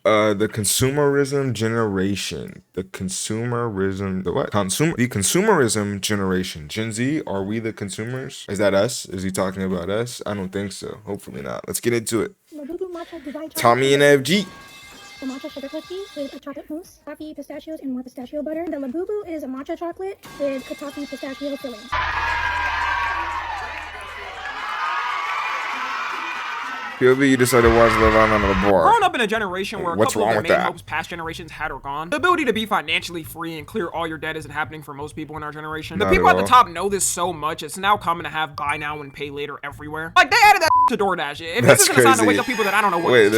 The consumerism generation. The consumerism generation. Gen Z, are we the consumers? Is that us? Is he talking about us? I don't think so. Hopefully not. Let's get into it. Tommy and FG. The matcha sugar cookie with a chocolate mousse, coffee, pistachios, and more pistachio butter. The Labubu is a matcha chocolate with coffee pistachio filling. POV, you decided to watch Love Island on the bar. Growing up in a generation where a couple of their main hopes past generations had or gone, the ability to be financially free and clear all your debt isn't happening for most people in our generation. The people at the top know this so much, it's now common to have buy now and pay later everywhere. Like, they added that to DoorDash. If this isn't a sign to wake up people that I don't know what. Wait,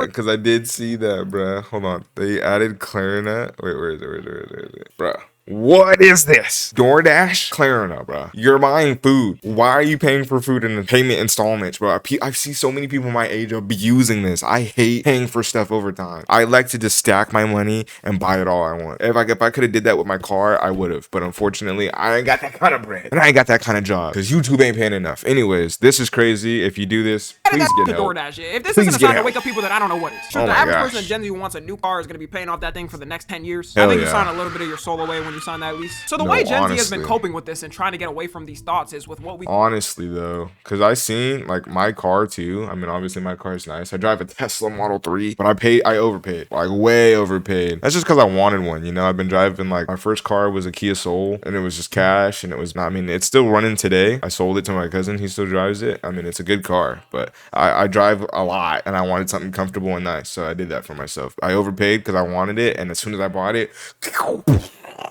because I did see that, bruh. Hold on. They added clarinet. Wait, where is it? Bruh. What is this? DoorDash? Clarinet, bro. You're buying food. Why are you paying for food in payment installments, bro? I see so many people my age abusing this. I hate paying for stuff over time. I like to just stack my money and buy it all I want. If I could have did that with my car, I would have. But unfortunately, I ain't got that kind of bread. And I ain't got that kind of job. Because YouTube ain't paying enough. Anyways, this is crazy. If you do this, please get help. DoorDash. If this isn't a sign to wake up people that I don't know what is. Sure, the average person in Gen Z who wants a new car is going to be paying off that thing for the next 10 years. I think you sign a little bit of your soul away when you sign that lease. So the way Gen Z has been coping with this and trying to get away from these thoughts is with what we... Honestly, though, because I seen, like, my car, too. I mean, obviously, my car is nice. I drive a Tesla Model 3, but I overpaid. Like, way overpaid. That's just because I wanted one, you know? I've been driving, like, my first car was a Kia Soul, and it was just cash, and it was not... I mean, it's still running today. I sold it to my cousin. He still drives it. I mean, it's a good car, but I drive a lot, and I wanted something comfortable and nice, so I did that for myself. I overpaid because I wanted it, and as soon as I bought it...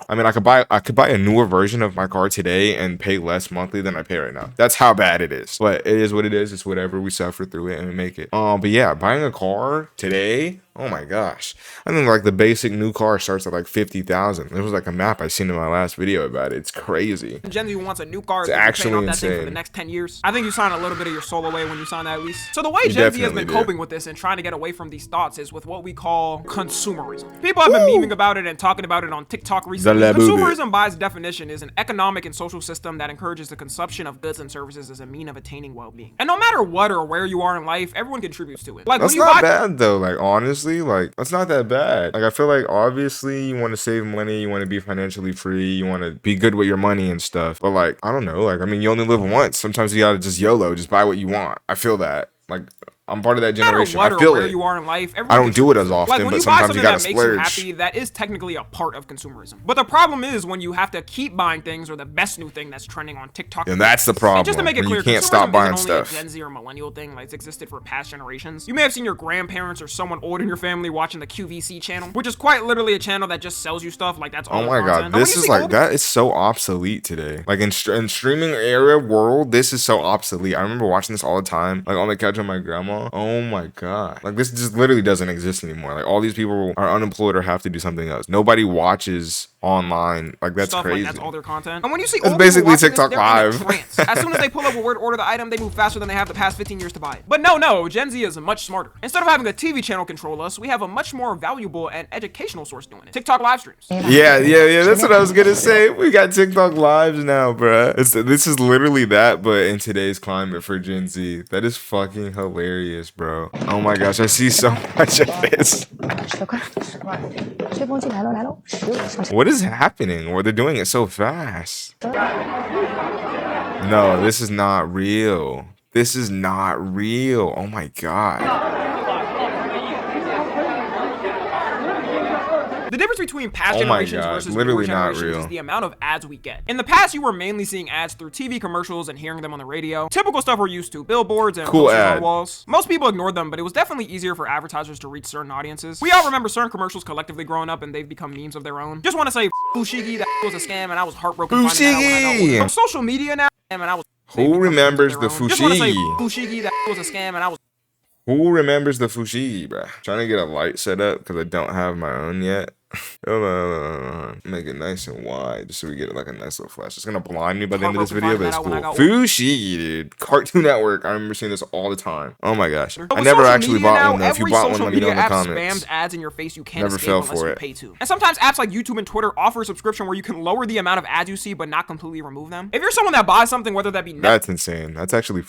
I mean, I could buy a newer version of my car today and pay less monthly than I pay right now. That's how bad it is. But it is what it is. It's whatever. We suffer through it and we make it. But yeah, buying a car today, oh my gosh. I think like the basic new car starts at like 50,000. There was like a map I seen in my last video about it. It's crazy. Gen Z wants a new car. It's actually insane. That thing for the next 10 years. I think you sign a little bit of your soul away when you sign that lease. So the way Gen Z has been coping with this and trying to get away from these thoughts is with what we call consumerism. People have been memeing about it and talking about it on TikTok recently. Consumerism, by its definition, is an economic and social system that encourages the consumption of goods and services as a mean of attaining well-being. And no matter what or where you are in life, everyone contributes to it. Like, that's not bad though. Like, honestly, like, that's not that bad. Like, I feel like obviously you want to save money, you want to be financially free, you want to be good with your money and stuff. But like, I don't know. Like, I mean, you only live once. Sometimes you gotta just YOLO, just buy what you want. I feel that. Like, I'm part of that generation. I feel it. You are in life, I don't do it as often, but sometimes you gotta splurge. Happy, that is technically a part of consumerism. But the problem is when you have to keep buying things or the best new thing that's trending on TikTok. And that's the problem. And just to make it clear, you can't stop buying stuff. Only a Gen Z or millennial thing, like it's existed for past generations. You may have seen your grandparents or someone old in your family watching the QVC channel, which is quite literally a channel that just sells you stuff. Like that's all. Oh my god, this is like that is so obsolete today. Like in streaming era world, this is so obsolete. I remember watching this all the time, like on the couch with my grandma. Oh my god, like this just literally doesn't exist anymore. Like all these people are unemployed or have to do something else. Nobody watches online. Like that's stuff crazy. Like, that's all their content. And when you see it's basically TikTok Live. As soon as they pull up a word, order the item, they move faster than they have the past 15 years to buy it. But no, Gen Z is much smarter. Instead of having a TV channel control us, we have a much more valuable and educational source doing it. TikTok live streams. Yeah. That's what I was gonna say. We got TikTok lives now, bruh. This is literally that, but in today's climate for Gen Z. That is fucking hilarious, bro. Oh my gosh, I see so much of this. What is happening? Or they're doing it so fast. No, this is not real. This is not real. Oh my god. The difference between past generations versus newer generations is the amount of ads we get. In the past, you were mainly seeing ads through TV commercials and hearing them on the radio. Typical stuff we're used to, billboards and posters on walls. Most people ignored them, but it was definitely easier for advertisers to reach certain audiences. We all remember certain commercials collectively growing up and they've become memes of their own. Just want to say, Fushigi, that was a scam and I was heartbroken finding out. Social media now, and I was... Who remembers the Fushigi? Just want to say, Fushigi, that was a scam and I was... Who remembers the Fushigi, bruh? Trying to get a light set up because I don't have my own yet. Make it nice and wide just so we get like a nice little flash. It's gonna blind me by the end of this video, but it's cool. Fushi, dude. Cartoon Network. I remember seeing this all the time. Oh my gosh. I never actually bought one though. If you bought one, let me know in the comments. Spams ads in your face you can't Never escape fell unless for you it. pay to. And sometimes apps like YouTube and Twitter offer a subscription where you can lower the amount of ads you see but not completely remove them. If you're someone that buys something, whether that be that's insane. That's actually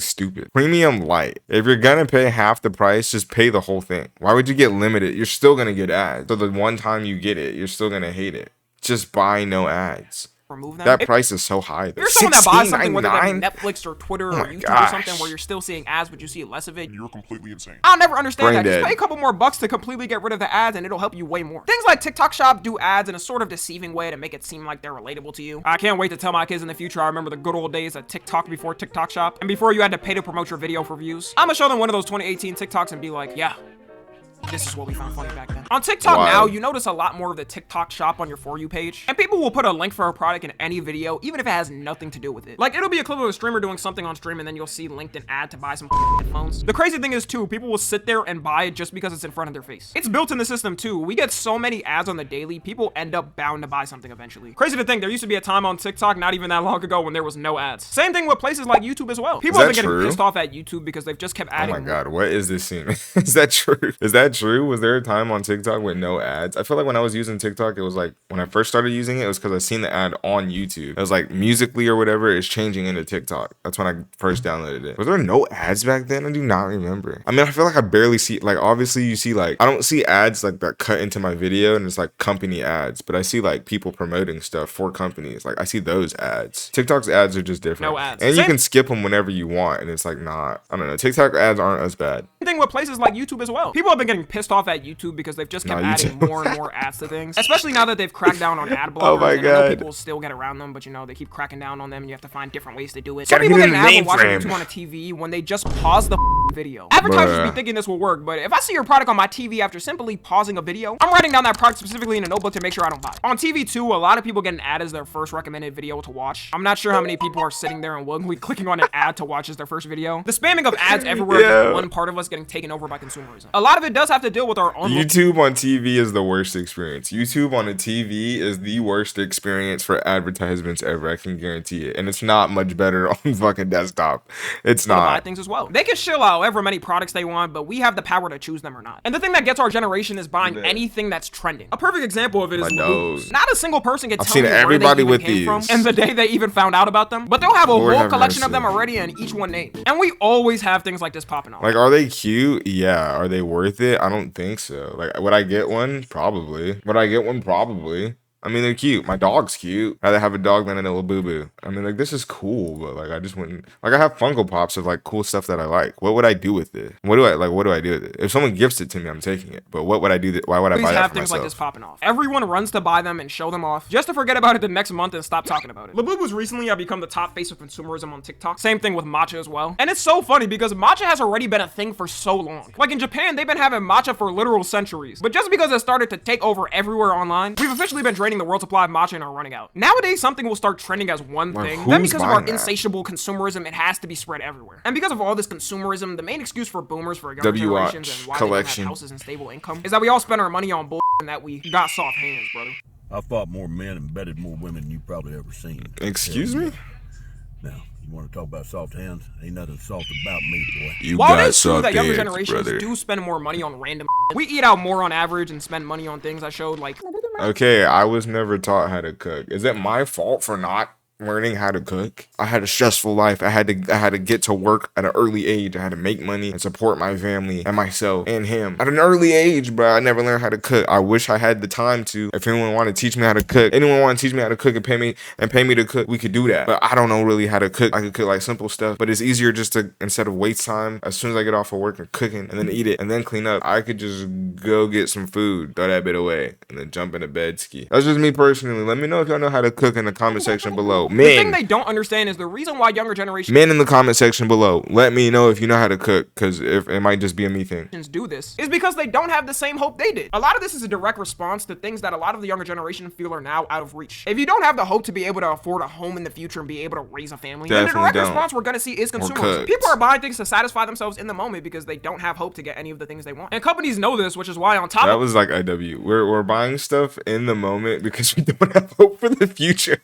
stupid. Premium light. If you're gonna pay half the price, just pay the whole thing. Why would you get limited? You're still gonna get ads. So the one time you get it, you're still gonna hate it. Just buy no ads. Remove them. That price is so high. If you're someone that buys something, whether that be Netflix or Twitter or YouTube or something, where you're still seeing ads but you see less of it, you're completely insane. I'll never understand that. Just pay a couple more bucks to completely get rid of the ads and it'll help you way more. Things like TikTok Shop do ads in a sort of deceiving way to make it seem like they're relatable to you. I can't wait to tell my kids in the future I remember the good old days of TikTok before TikTok Shop and before you had to pay to promote your video for views. I'm gonna show them one of those 2018 TikToks and be like, yeah, this is what we found funny back then. On TikTok now, you notice a lot more of the TikTok Shop on your For You page. And people will put a link for a product in any video, even if it has nothing to do with it. Like, it'll be a clip of a streamer doing something on stream, and then you'll see linked an ad to buy some headphones. The crazy thing is, too, people will sit there and buy it just because it's in front of their face. It's built in the system, too. We get so many ads on the daily, people end up bound to buy something eventually. Crazy to think, there used to be a time on TikTok not even that long ago when there was no ads. Same thing with places like YouTube as well. People have been getting pissed off at YouTube because they've just kept adding. Oh my God, what is this scene? Is that true? Is that true? Was there a time on TikTok with no ads? I feel like when I was using TikTok, it was like when I first started using it, it was because I seen the ad on YouTube. It was like Musically or whatever is changing into TikTok. That's when I first downloaded it. Was there no ads back then? I do not remember. I mean, I feel like I barely see, like, obviously you see, like, I don't see ads like that cut into my video and it's like company ads, but I see like people promoting stuff for companies. Like I see those ads. TikTok's ads are just different. No ads. And you can skip them whenever you want, and it's like not, I don't know. TikTok ads aren't as bad. Same thing with places like YouTube as well. People have been getting pissed off at YouTube because they've just kept adding more and more ads to things, especially now that they've cracked down on ad blockers. Oh my God. I know people still get around them, but you know, they keep cracking down on them and you have to find different ways to do it. Some people get an ad watching YouTube on a TV when they just pause the video. Advertisers be thinking this will work, but if I see your product on my TV after simply pausing a video, I'm writing down that product specifically in a notebook to make sure I don't buy it. On TV too, a lot of people get an ad as their first recommended video to watch. I'm not sure how many people are sitting there and willingly clicking on an ad to watch as their first video. The spamming of ads everywhere is one part of us getting taken over by consumerism. A lot of it does have to deal with our own. YouTube on TV is the worst experience. YouTube on a TV is the worst experience for advertisements ever. I can guarantee it. And it's not much better on fucking desktop. It's not. Buy things as well. They can shill out however many products they want, but we have the power to choose them or not. And the thing that gets our generation is buying anything that's trending. A perfect example of it is Labubus. Not a single person can tell me where they even came from and the day they even found out about them. But they'll have a whole collection of them already and each one named. And we always have things like this popping off. Like, are they cute? Yeah. Are they worth it? I don't think so. Like, would I get one? Probably. Would I get one? Probably. I mean, they're cute. My dog's cute. I'd rather have a dog than a Labubu. I mean, like, this is cool, but like, I just wouldn't. Like, I have Funko Pops of like cool stuff that I like. What would I do with it? What do I do with it? If someone gifts it to me, I'm taking it. But what would I do? Why would I buy that for myself? Things like this popping off. Everyone runs to buy them and show them off, just to forget about it the next month and stop talking about it. Labubus recently have become the top face of consumerism on TikTok. Same thing with matcha as well. And it's so funny because matcha has already been a thing for so long. Like in Japan, they've been having matcha for literal centuries. But just because it started to take over everywhere online, we've officially been draining the world's supply of matcha and are running out. Nowadays, something will start trending as one thing. Then because of our insatiable consumerism, it has to be spread everywhere. And because of all this consumerism, the main excuse for boomers for younger generations and why they don't have houses and stable income is that we all spend our money on bull and that we got soft hands, brother. I fought more men and bedded more women than you probably ever seen. Excuse me? Now, you want to talk about soft hands? Ain't nothing soft about me, boy. While it is true that younger generations do spend more money on random we eat out more on average and spend money on things I showed like. Okay, I was never taught how to cook. Is it my fault for not learning how to cook? I had a stressful life. I had to get to work at an early age. I had to make money and support my family and myself and him at an early age, bro. I never learned how to cook. I wish I had the time to. If anyone want to teach me how to cook, and pay me to cook, we could do that. But I don't know really how to cook. I could cook like simple stuff, but it's easier just to, instead of waste time, as soon as I get off of work and cooking and then eat it and then clean up, I could just go get some food, throw that bit away, and then jump into bed ski. That's just me personally. Let me know if y'all know how to cook in the comment section below. The thing they don't understand is the reason why younger generations men in the comment section below, let me know if you know how to cook, because if it might just be a me thing. Do this is because they don't have the same hope they did. A lot of this is a direct response to things that a lot of the younger generation feel are now out of reach. If you don't have the hope to be able to afford a home in the future and be able to raise a family, then the direct response we're gonna see is consumerism. People are buying things to satisfy themselves in the moment because they don't have hope to get any of the things they want. And companies know this, which is why on top that was like IW. We're buying stuff in the moment because we don't have hope for the future.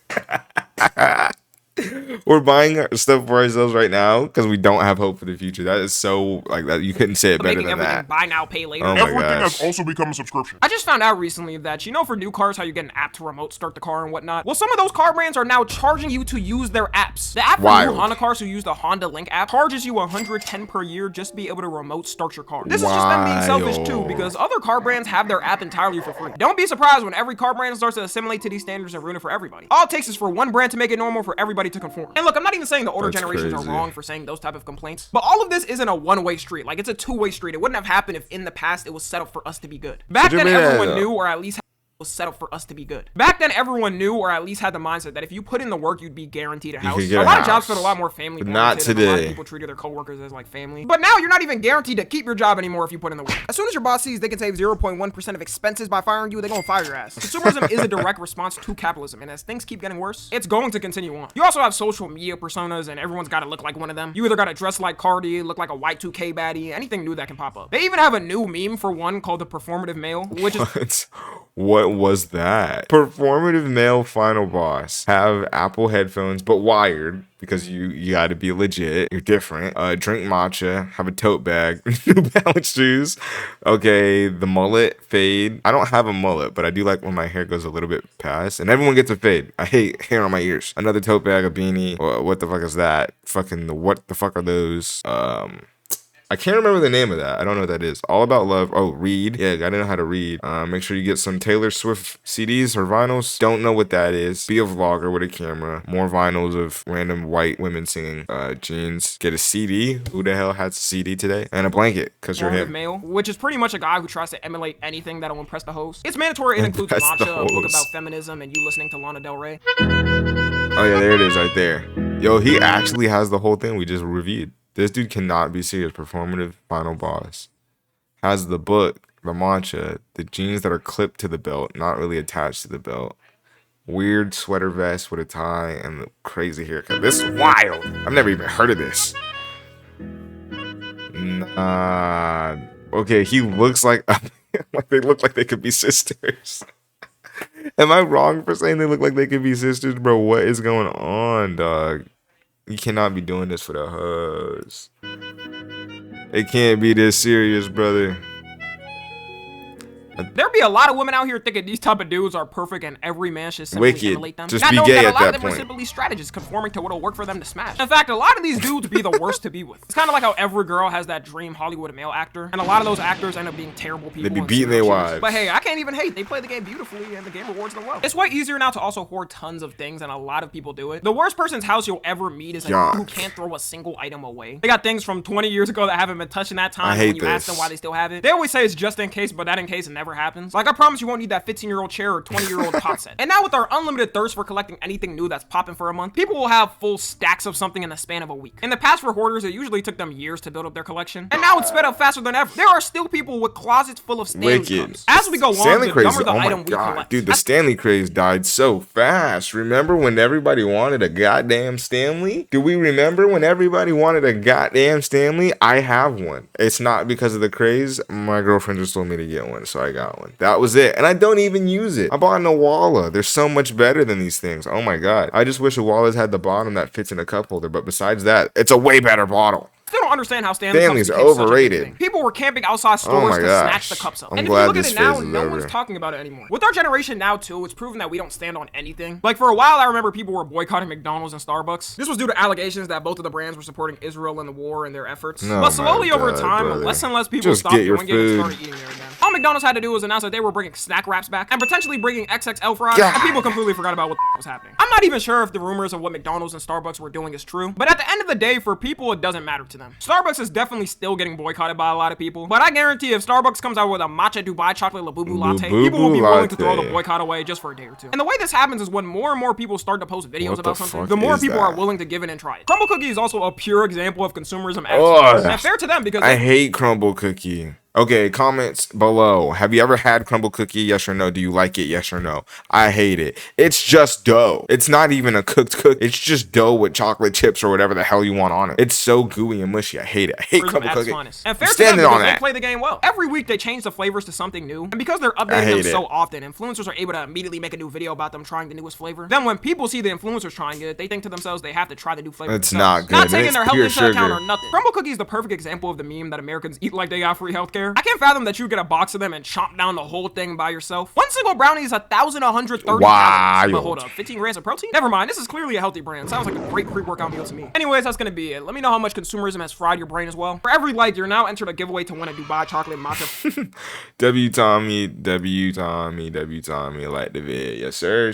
We're buying stuff for ourselves right now because we don't have hope for the future. That is so like that. You couldn't say it better than that. Buy now, pay later. Oh my Everything gosh. has also become a subscription. I just found out recently that, you know, for new cars, how you get an app to remote start the car and whatnot. Well, some of those car brands are now charging you to use their apps. The app for new Honda cars who use the Honda Link app charges you $110 per year just to be able to remote start your car. This is just them being selfish too, because other car brands have their app entirely for free. Don't be surprised when every car brand starts to assimilate to these standards and ruin it for everybody. All it takes is for one brand to make it normal for everybody to conform. And look, I'm not even saying the older generations are wrong for saying those type of complaints, but all of this isn't a one-way street. Like, it's a two-way street. It wouldn't have happened if in the past it was set up for us to be good. Back then, everyone knew, or at least was set up for us to be good. Back then, everyone knew, or at least had the mindset that if you put in the work, you'd be guaranteed a house. A lot of jobs felt a lot more family oriented. Not today. A lot of people treated their coworkers as like family. But now you're not even guaranteed to keep your job anymore if you put in the work. As soon as your boss sees they can save 0.1% of expenses by firing you, they're gonna fire your ass. Consumerism is a direct response to capitalism, and as things keep getting worse, it's going to continue on. You also have social media personas, and everyone's gotta look like one of them. You either gotta dress like Cardi, look like a Y2K baddie, anything new that can pop up. They even have a new meme for one called the performative male, which is what was that? Performative male final boss. Have Apple headphones, but wired because you got to be legit. You're different. Drink matcha. Have a tote bag. New Balance shoes. Okay, the mullet fade. I don't have a mullet, but I do like when my hair goes a little bit past. And everyone gets a fade. I hate hair on my ears. Another tote bag, a beanie. What the fuck is that? What the fuck are those? I can't remember the name of that. I don't know what that is. All About Love. Oh, read. Yeah, gotta know how to read. Make sure you get some Taylor Swift CDs or vinyls. Don't know what that is. Be a vlogger with a camera. More vinyls of random white women singing. Jeans. Get a CD. Who the hell has a CD today? And a blanket, because you're him. Male, which is pretty much a guy who tries to emulate anything that'll impress the host. It's mandatory. It includes matcha, a book about feminism, and you listening to Lana Del Rey. Oh yeah, there it is right there. Yo, he actually has the whole thing we just reviewed. This dude cannot be serious. Performative final boss. Has the book, the matcha, the jeans that are clipped to the belt, not really attached to the belt. Weird sweater vest with a tie and the crazy haircut. This is wild. I've never even heard of this. Nah. Okay, he looks like they look like they could be sisters. Am I wrong for saying they look like they could be sisters, bro? What is going on, dog? You cannot be doing this for the hoes. It can't be this serious, brother. There be a lot of women out here thinking these type of dudes are perfect and every man should simply emulate them. Just be gay at that point. A lot of them are simply strategists conforming to what'll work for them to smash. In fact, a lot of these dudes be the worst to be with. It's kind of like how every girl has that dream Hollywood male actor, and a lot of those actors end up being terrible people. They be beating their wives. But hey, I can't even hate. They play the game beautifully, and the game rewards them well. It's way easier now to also hoard tons of things, and a lot of people do it. The worst person's house you'll ever meet is a dude who can't throw a single item away. They got things from 20 years ago that haven't been touched in that time. I hate when you ask them why they still have it, they always say it's just in case, but that in case it never happens. Like, I promise you won't need that 15-year-old chair or 20-year-old pot set. And now with our unlimited thirst for collecting anything new that's popping for a month, people will have full stacks of something in the span of a week. In the past, for hoarders, it usually took them years to build up their collection. And now it's sped up faster than ever. There are still people with closets full of Stanley cups. As we go on, the dumber the item we collect. Dude, the Stanley craze died so fast. Remember when everybody wanted a goddamn Stanley? Do we remember when everybody wanted a goddamn Stanley? I have one. It's not because of the craze. My girlfriend just told me to get one, so I got one. That was it. And I don't even use it. I bought an Awala. They're so much better than these things. Oh my god. I just wish Awala's had the bottom that fits in a cup holder, but besides that, it's a way better bottle. Still don't understand how Stanley's overrated. People were camping outside stores to snatch the cups up. And if you look at it now, no one's talking about it anymore. With our generation now too, it's proven that we don't stand on anything. Like for a while, I remember people were boycotting McDonald's and Starbucks. This was due to allegations that both of the brands were supporting Israel in the war and their efforts. But slowly over time, less and less people stopped doing it and started eating there again. McDonald's had to do was announce that they were bringing snack wraps back and potentially bringing XXL fries, and people completely forgot about what was happening. I'm not even sure if the rumors of what McDonald's and Starbucks were doing is true, but at the end of the day, for people, it doesn't matter to them. Starbucks is definitely still getting boycotted by a lot of people, but I guarantee if Starbucks comes out with a matcha Dubai chocolate Labubu latte, people will be willing to throw the boycott away just for a day or two. And the way this happens is when more and more people start to post videos about something, the more people are willing to give it and try it. Crumble cookie is also a pure example of consumerism and fair to them because I hate crumble cookie. Okay, comments below. Have you ever had crumble cookie? Yes or no? Do you like it? Yes or no? I hate it. It's just dough. It's not even a cooked cookie. It's just dough with chocolate chips or whatever the hell you want on it. It's so gooey and mushy. I hate it. I hate crumble cookie. And fair to them because they play the game well. Every week they change the flavors to something new, and because they're updating them so often, influencers are able to immediately make a new video about them trying the newest flavor. Then when people see the influencers trying it, they think to themselves they have to try the new flavor. It's not good. Not taking their health into account or nothing. Crumble cookie is the perfect example of the meme that Americans eat like they got free healthcare. I can't fathom that you get a box of them and chomp down the whole thing by yourself. One single brownie is 1,130 calories. But hold up, 15 grams of protein? Never mind, this is clearly a healthy brand. Sounds like a great pre-workout meal to me. Anyways, that's gonna be it. Let me know how much consumerism has fried your brain as well. For every like, you're now entered a giveaway to win a Dubai chocolate matcha. W Tommy, like the vid. Yes, sir.